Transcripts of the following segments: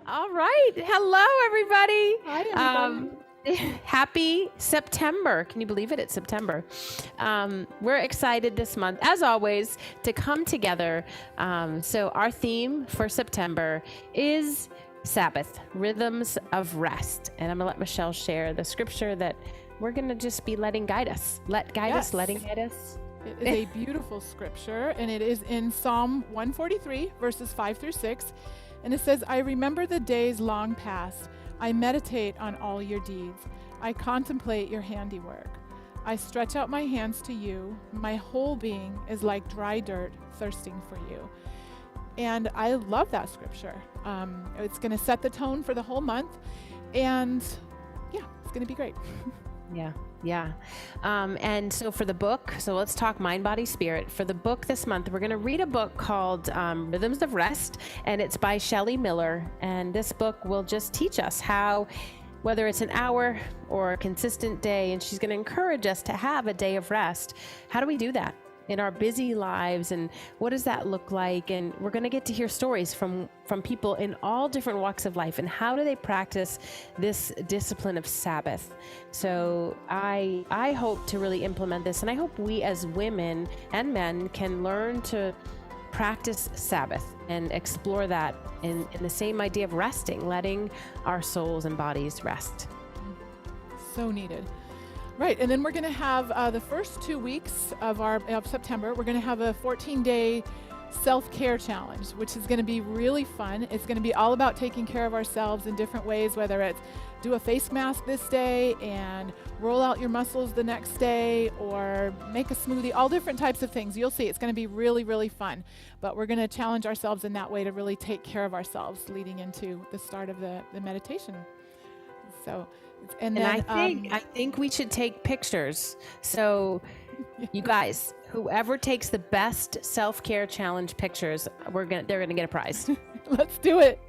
All right. Hello, everybody. Hi, everybody. Happy September. Can you believe it? It's September. We're excited this month, as always, to come together. So our theme for September is Sabbath, Rhythms of Rest. And I'm going to let Michelle share the scripture that we're going to just be letting guide us. Letting guide us. It is a beautiful scripture, and it is in Psalm 143, verses 5 through 6. And it says, I remember the days long past. I meditate on all your deeds. I contemplate your handiwork. I stretch out my hands to you. My whole being is like dry dirt thirsting for you. And I love that scripture. It's going to set the tone for the whole month. And yeah, it's going to be great. Yeah. And so for the book, so let's talk mind, body, spirit. For the book this month, we're going to read a book called Rhythms of Rest, and it's by Shelley Miller. And this book will just teach us how, whether it's an hour or a consistent day, and she's going to encourage us to have a day of rest. How do we do that in our busy lives, and what does that look like? And we're going to get to hear stories from people in all different walks of life, and how do they practice this discipline of Sabbath. So I hope to really implement this, and I hope we as women and men can learn to practice Sabbath and explore that in the same idea of resting, letting our souls and bodies rest. So needed. Right, and then we're going to have the first 2 weeks of September, we're going to have a 14-day self-care challenge, which is going to be really fun. It's going to be all about taking care of ourselves in different ways, whether it's do a face mask this day and roll out your muscles the next day, or make a smoothie, all different types of things. You'll see it's going to be really, really fun. But we're going to challenge ourselves in that way to really take care of ourselves leading into the start of the meditation. So, and then, I think we should take pictures. So you guys, whoever takes the best self-care challenge pictures, they're gonna get a prize. Let's do it.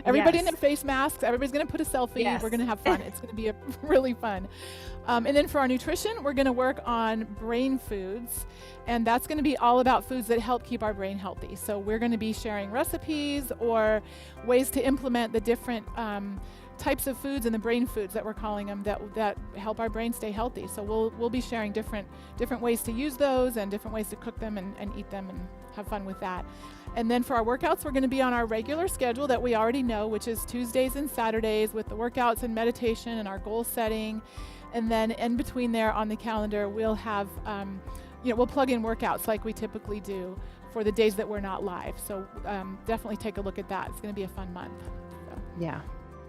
Everybody Yes. in their face masks. Everybody's going to put a selfie. Yes. We're going to have fun. It's going to be really fun. And then for our nutrition, we're going to work on brain foods. And that's going to be all about foods that help keep our brain healthy. So we're going to be sharing recipes or ways to implement the different types of foods and the brain foods that we're calling them that help our brain stay healthy. So we'll be sharing different ways to use those and different ways to cook them and eat them and have fun with that. And then for our workouts, we're going to be on our regular schedule that we already know, which is Tuesdays and Saturdays with the workouts and meditation and our goal setting. And then in between there on the calendar, we'll have, we'll plug in workouts like we typically do for the days that we're not live. So definitely take a look at that. It's going to be a fun month. So. Yeah.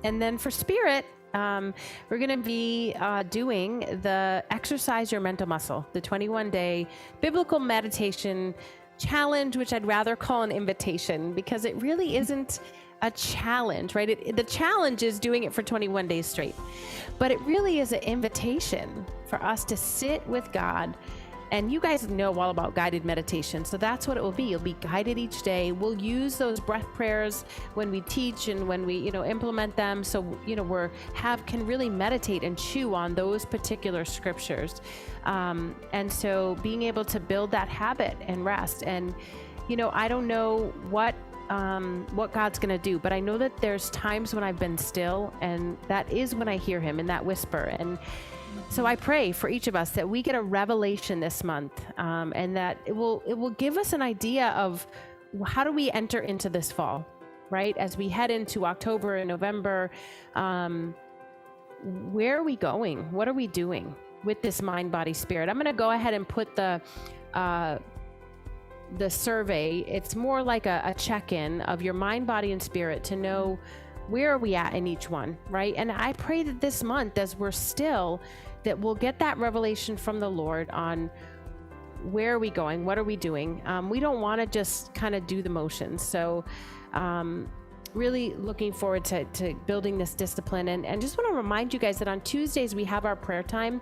And then for spirit, we're going to be doing the Exercise Your Mental Muscle, the 21-day biblical meditation challenge, which I'd rather call an invitation, because it really isn't a challenge, right? The challenge is doing it for 21 days straight, but it really is an invitation for us to sit with God. And you guys know all about guided meditation, so that's what it will be. You'll be guided each day. We'll use those breath prayers when we teach and when we, implement them. So, can really meditate and chew on those particular scriptures. And so being able to build that habit and rest. And, I don't know what God's going to do, but I know that there's times when I've been still, and that is when I hear him in that whisper. And so I pray for each of us that we get a revelation this month, and that it will give us an idea of how do we enter into this fall, right? As we head into October and November, where are we going? What are we doing with this mind, body, spirit? I'm going to go ahead and put the survey. It's more like a check-in of your mind, body, and spirit to know where are we at in each one, right? And I pray that this month, as we're still, that we'll get that revelation from the Lord on where are we going, what are we doing. We don't want to just kind of do the motions. So really looking forward to building this discipline. And just want to remind you guys that on Tuesdays we have our prayer time.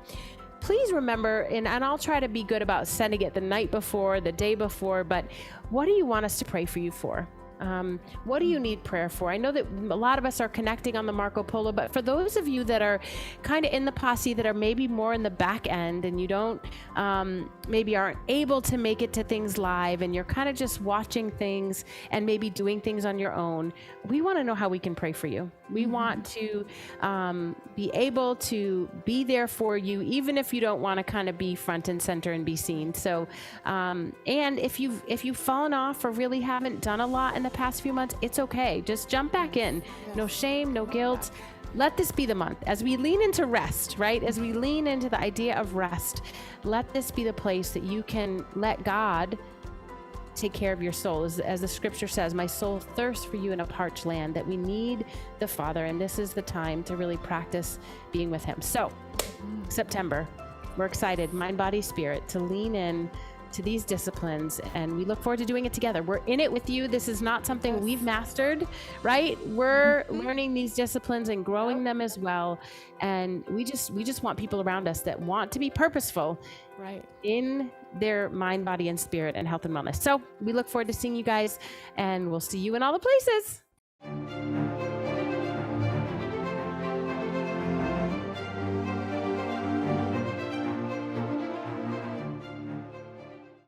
Please remember, and I'll try to be good about sending it the night before, the day before, but what do you want us to pray for you for? What do you need prayer for? I know that a lot of us are connecting on the Marco Polo, but for those of you that are kind of in the posse, that are maybe more in the back end, and you don't, maybe aren't able to make it to things live, and you're kind of just watching things and maybe doing things on your own, we want to know how we can pray for you. We want to be able to be there for you, even if you don't want to kind of be front and center and be seen. So, and if you've fallen off or really haven't done a lot in the past few months, it's okay. Just jump back in. No shame, no guilt. Let this be the month as we lean into rest, right? As we lean into the idea of rest, let this be the place that you can let God take care of your soul. As the scripture says, my soul thirsts for you in a parched land, that we need the Father. And this is the time to really practice being with him. So September, we're excited, mind, body, spirit, to lean in to these disciplines, and we look forward to doing it together. We're in it with you. This is not something we've mastered, right? We're learning these disciplines and growing them as well. And we just want people around us that want to be purposeful, right, in their mind, body, and spirit, and health and wellness. So we look forward to seeing you guys, and we'll see you in all the places.